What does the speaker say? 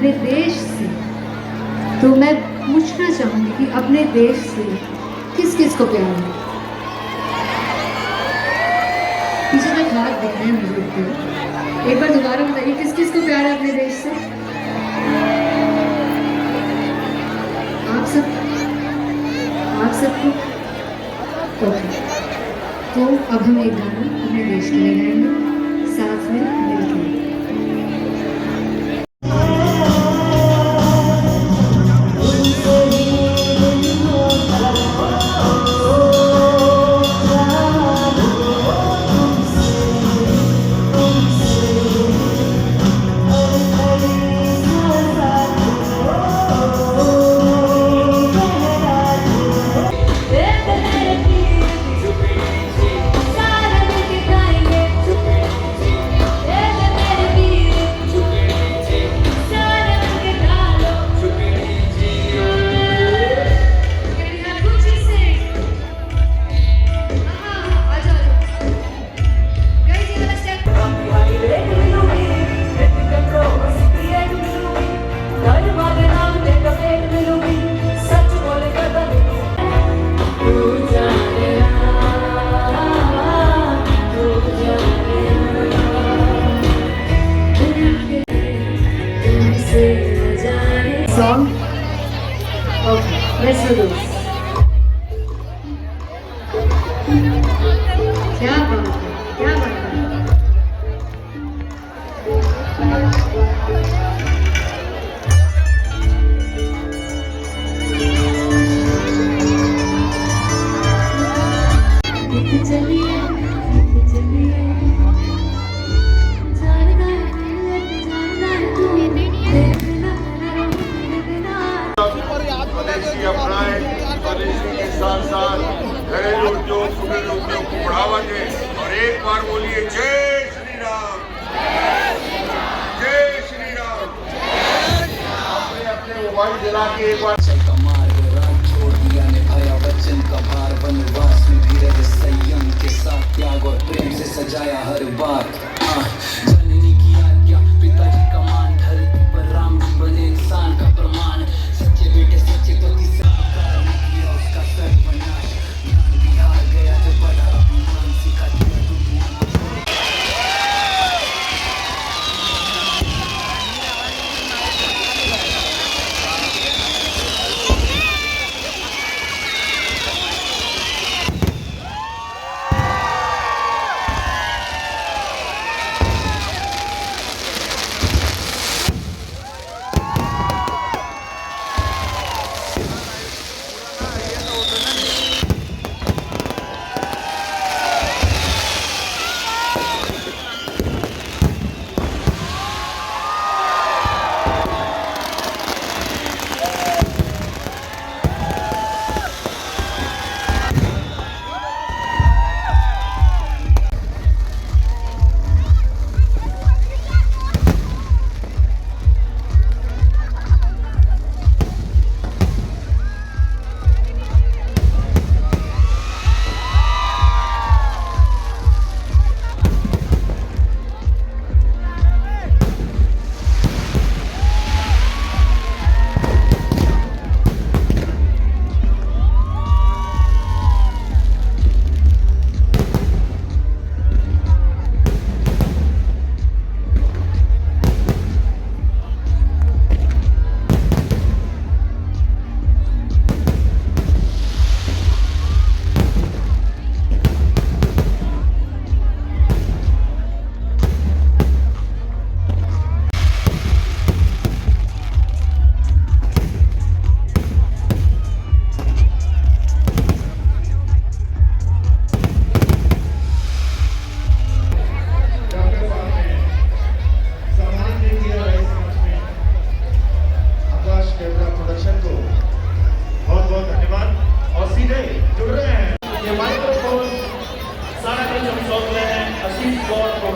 अपने देश से, तो मैं पूछना चाहूँगी कि अपने देश से किस किस को प्यार है? पीछे तक हाथ दिख रहे हैं मुझे ऊपर। एक बार दोबारा बताइए, किस किस को प्यार है अपने देश से? आप सब, आप सबको? ओके, तो अब हम एक गाना अपने देश के लिए गाएंगे साथ में मिलकर। Song? Okay, let's do this. क्या बात है, क्या बात है। चलिए चलिए, जानना है स्वदेशी अपनाएं, स्वदेशी के साथ साथ घरेलू उद्योग, घरेलू उद्योग को बढ़ावा दें और एक बार बोलिए जय श्री राम, जय श्री राम। अपने अपने मोबाइल जला के एक बार छोड़ दिया, निभाया वचन का भार, वनवास में भी रहे संयम के साथ, त्याग और प्रेम से सजाया हर बात। जननी की आज्ञा, पिताजी का मान, धरती पर राम जी बने इंसान का प्रमाण, सच्चे बेटे सच्चे पति से किया उसका सर्वनाश, बिहार गया जो बड़ा अभिमान सिखा माइक्रोफोन सारा कुछ हम सौंप रहे हैं आशीष गौड़ को।